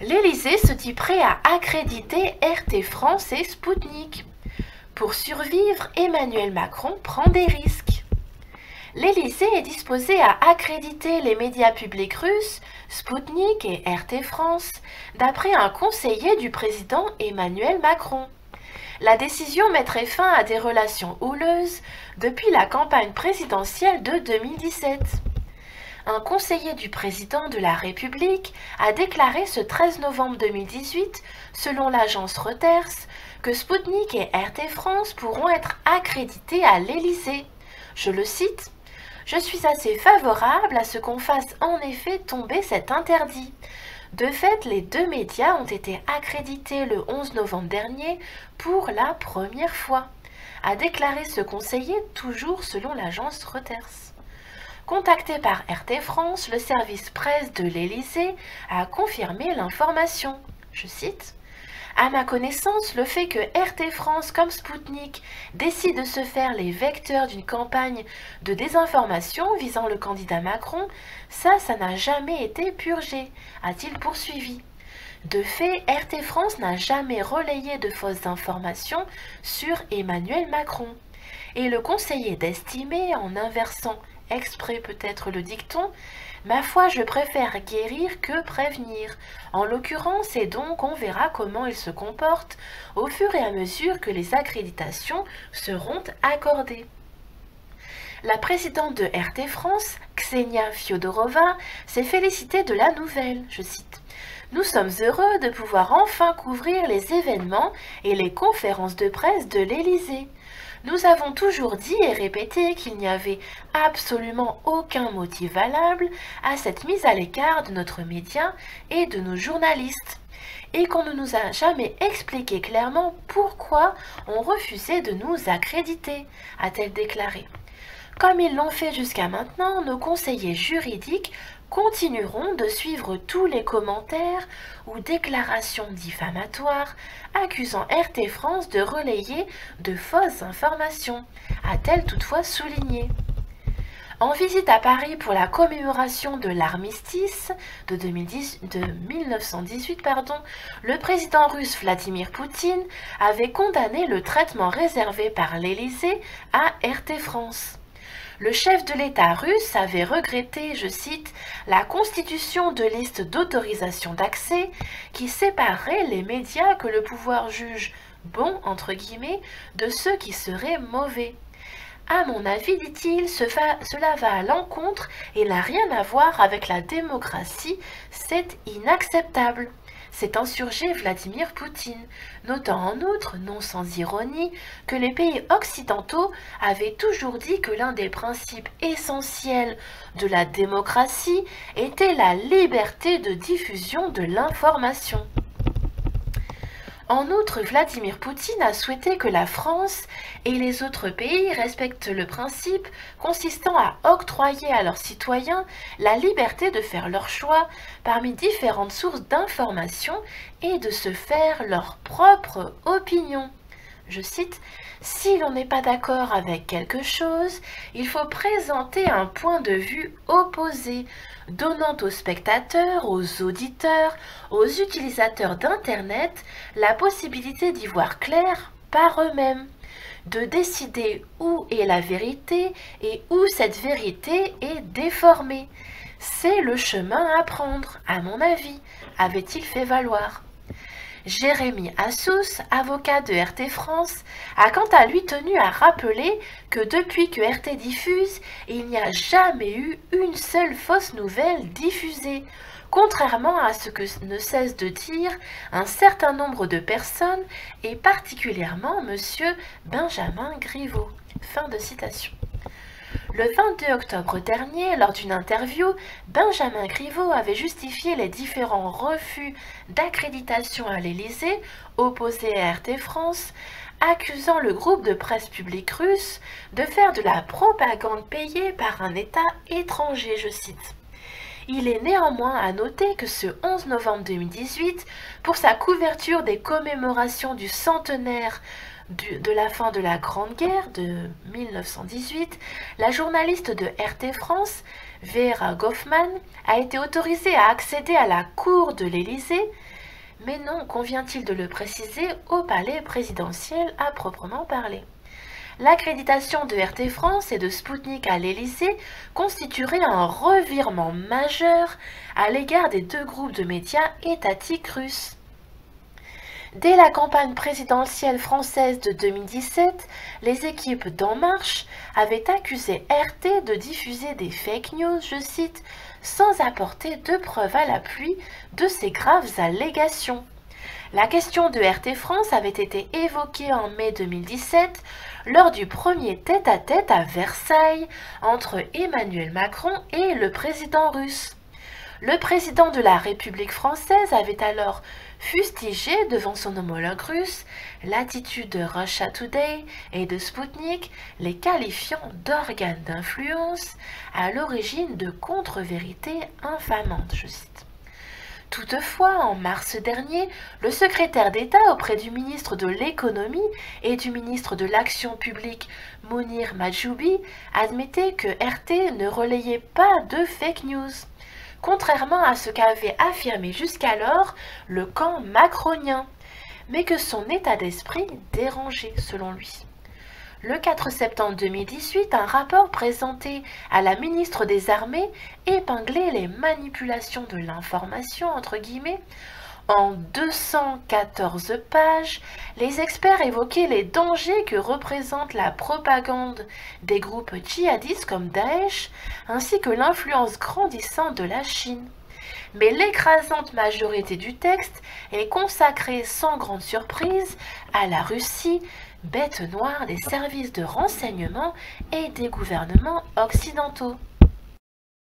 L'Élysée se dit prêt à accréditer RT France et Spoutnik. Pour survivre, Emmanuel Macron prend des risques. L'Élysée est disposé à accréditer les médias publics russes, Spoutnik et RT France, d'après un conseiller du président Emmanuel Macron. La décision mettrait fin à des relations houleuses depuis la campagne présidentielle de 2017. Un conseiller du président de la République a déclaré ce 13 novembre 2018, selon l'agence Reuters, que Spoutnik et RT France pourront être accrédités à l'Élysée. Je le cite, « Je suis assez favorable à ce qu'on fasse en effet tomber cet interdit. De fait, les deux médias ont été accrédités le 11 novembre dernier pour la première fois », a déclaré ce conseiller, toujours selon l'agence Reuters. Contacté par RT France, le service presse de l'Élysée a confirmé l'information. Je cite, « À ma connaissance, le fait que RT France comme Spoutnik décident de se faire les vecteurs d'une campagne de désinformation visant le candidat Macron, ça n'a jamais été purgé », a-t-il poursuivi. De fait, RT France n'a jamais relayé de fausses informations sur Emmanuel Macron. Et le conseiller d'estimer, en inversant exprès peut-être le dicton, « Ma foi, je préfère guérir que prévenir. En l'occurrence, et donc on verra comment il se comporte au fur et à mesure que les accréditations seront accordées. » La présidente de RT France, Ksenia Fiodorova, s'est félicitée de la nouvelle, je cite. « Nous sommes heureux de pouvoir enfin couvrir les événements et les conférences de presse de l'Élysée. Nous avons toujours dit et répété qu'il n'y avait absolument aucun motif valable à cette mise à l'écart de notre média et de nos journalistes, et qu'on ne nous a jamais expliqué clairement pourquoi on refusait de nous accréditer, a-t-elle déclaré. Comme ils l'ont fait jusqu'à maintenant, nos conseillers juridiques continueront de suivre tous les commentaires ou déclarations diffamatoires accusant RT France de relayer de fausses informations, a-t-elle toutefois souligné. En visite à Paris pour la commémoration de l'armistice de 1918, le président russe Vladimir Poutine avait condamné le traitement réservé par l'Élysée à RT France. Le chef de l'État russe avait regretté, je cite, « la constitution de listes d'autorisation d'accès qui séparerait les médias que le pouvoir juge bons, entre guillemets, de ceux qui seraient mauvais. À mon avis, dit-il, cela va à l'encontre et n'a rien à voir avec la démocratie, c'est inacceptable. » s'est insurgé Vladimir Poutine, notant en outre, non sans ironie, que les pays occidentaux avaient toujours dit que l'un des principes essentiels de la démocratie était la liberté de diffusion de l'information. En outre, Vladimir Poutine a souhaité que la France et les autres pays respectent le principe consistant à octroyer à leurs citoyens la liberté de faire leur choix parmi différentes sources d'information et de se faire leur propre opinion. Je cite, « Si l'on n'est pas d'accord avec quelque chose, il faut présenter un point de vue opposé, donnant aux spectateurs, aux auditeurs, aux utilisateurs d'Internet la possibilité d'y voir clair par eux-mêmes, de décider où est la vérité et où cette vérité est déformée. C'est le chemin à prendre, à mon avis, avait-il fait valoir. » Jérémy Assous, avocat de RT France, a quant à lui tenu à rappeler que depuis que RT diffuse, il n'y a jamais eu une seule fausse nouvelle diffusée, contrairement à ce que ne cesse de dire un certain nombre de personnes, et particulièrement M. Benjamin Griveaux. Fin de citation. Le 22 octobre dernier, lors d'une interview, Benjamin Griveaux avait justifié les différents refus d'accréditation à l'Élysée opposés à RT France, accusant le groupe de presse publique russe de faire de la propagande payée par un État étranger, je cite. Il est néanmoins à noter que ce 11 novembre 2018, pour sa couverture des commémorations du centenaire de la fin de la Grande Guerre de 1918, la journaliste de RT France, Vera Goffman, a été autorisée à accéder à la cour de l'Élysée, mais non, convient-il de le préciser, au palais présidentiel à proprement parler. L'accréditation de RT France et de Sputnik à l'Élysée constituerait un revirement majeur à l'égard des deux groupes de médias étatiques russes. Dès la campagne présidentielle française de 2017, les équipes d'En Marche avaient accusé RT de diffuser des fake news, je cite, sans apporter de preuves à l'appui de ces graves allégations. La question de RT France avait été évoquée en mai 2017 lors du premier tête-à-tête à Versailles entre Emmanuel Macron et le président russe. Le président de la République française avait alors fustigé devant son homologue russe l'attitude de Russia Today et de Sputnik, les qualifiant d'organes d'influence à l'origine de contre-vérités infamantes, je cite. Toutefois, en mars dernier, le secrétaire d'État auprès du ministre de l'Économie et du ministre de l'Action publique, Mounir Majoubi, admettait que RT ne relayait pas de fake news, contrairement à ce qu'avait affirmé jusqu'alors le camp macronien, mais que son état d'esprit dérangeait selon lui. Le 4 septembre 2018, un rapport présenté à la ministre des Armées épinglait les manipulations de l'information, entre guillemets. En 214 pages, les experts évoquaient les dangers que représente la propagande des groupes djihadistes comme Daesh, ainsi que l'influence grandissante de la Chine. Mais l'écrasante majorité du texte est consacrée sans grande surprise à la Russie, bête noire des services de renseignement et des gouvernements occidentaux.